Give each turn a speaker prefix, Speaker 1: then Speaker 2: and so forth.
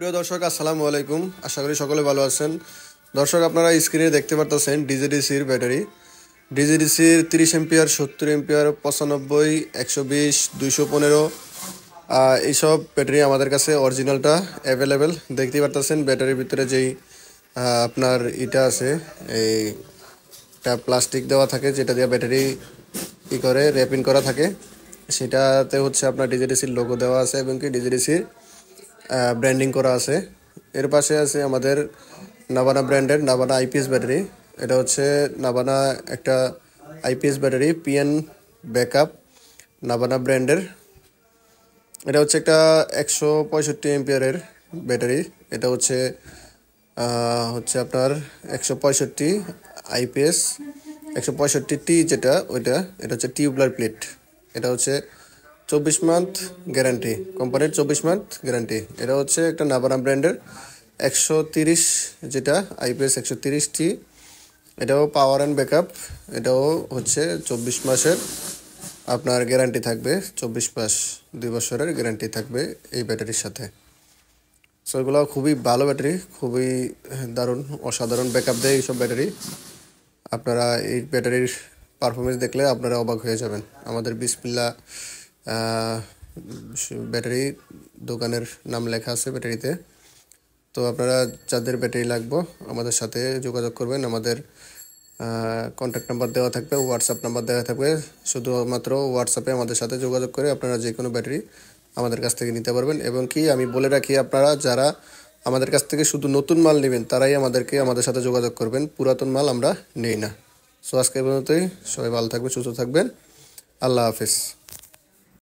Speaker 1: প্রিয় দর্শক, আসসালামু আলাইকুম। আশা করি সকলে ভালো আছেন। দর্শক, আপনারা স্ক্রিনে দেখতে পারতেছেন ডিজেডিসির ব্যাটারি। ডিজেডিসির 30 এম্পিয়ার, 70 এম্পিয়ার, 95, 120, 215 এইসব ব্যাটারি আমাদের কাছে অরিজিনালটা অ্যাভেলেবেল। দেখতেই পারতেছেন ব্যাটারির ভিতরে যেই আপনার ইটা আছে, এইটা প্লাস্টিক দেওয়া থাকে যেটা দিয়ে ব্যাটারি করে র্যাপিং করা থাকে। সেটাতে হচ্ছে আপনার ডিজেডিসির লোগো দেওয়া আছে এবং কি ডিজেডিসির ব্র্যান্ডিং করা আছে। এর পাশে আছে আমাদের নাভানা ব্র্যান্ডের নাভানা আইপিএস ব্যাটারি। এটা হচ্ছে নাভানা একটা IPS battery, PN backup, Navana ব্র্যান্ডের। এটা হচ্ছে একটা 165 এম্পিয়ারের ব্যাটারি। এটা হচ্ছে আপনার 165 আইপিএস, 165T যেটা ওইটা। এটা হচ্ছে টিউবলার প্লেট। এটা হচ্ছে 24 মান্থ গ্যারান্টি, কোম্পানির 24 মান্থ গ্যারান্টি। এটা হচ্ছে একটা নাভানা ব্র্যান্ডের 130 যেটা আইপিএস 130T। এটাও পাওয়ার অ্যান্ড ব্যাকআপ। এটাও হচ্ছে 24 মাসের আপনার গ্যারান্টি থাকবে। 24 মাস, 2 বছরের গ্যারান্টি থাকবে এই ব্যাটারির সাথে। সো এগুলো খুবই ভালো ব্যাটারি, খুবই দারুণ অসাধারণ ব্যাকআপ দেয় এইসব ব্যাটারি। আপনারা এই ব্যাটারির পারফরমেন্স দেখলে আপনারা অবাক হয়ে যাবেন। আমাদের বিসমিল্লাহ ব্যাটারি দোকানের নাম লেখা আছে ব্যাটারিতে। তো আপনারা যাদের ব্যাটারি লাগবে আমাদের সাথে যোগাযোগ করবেন। আমাদের কন্ট্যাক্ট নাম্বার দেওয়া থাকবে, হোয়াটসঅ্যাপ নাম্বার দেওয়া থাকবে। শুধুমাত্র হোয়াটসঅ্যাপে আমাদের সাথে যোগাযোগ করে আপনারা যে কোনো ব্যাটারি আমাদের কাছ থেকে নিতে পারবেন। এবং কি আমি বলে রাখি, আপনারা যারা আমাদের কাছ থেকে শুধু নতুন মাল নেবেন তারাই আমাদের সাথে যোগাযোগ করবেন। পুরাতন মাল আমরা নেই না। সো আজকে পর্যন্তই। সবাই ভালো থাকবেন, সুস্থ থাকবেন। আল্লাহ হাফেজ।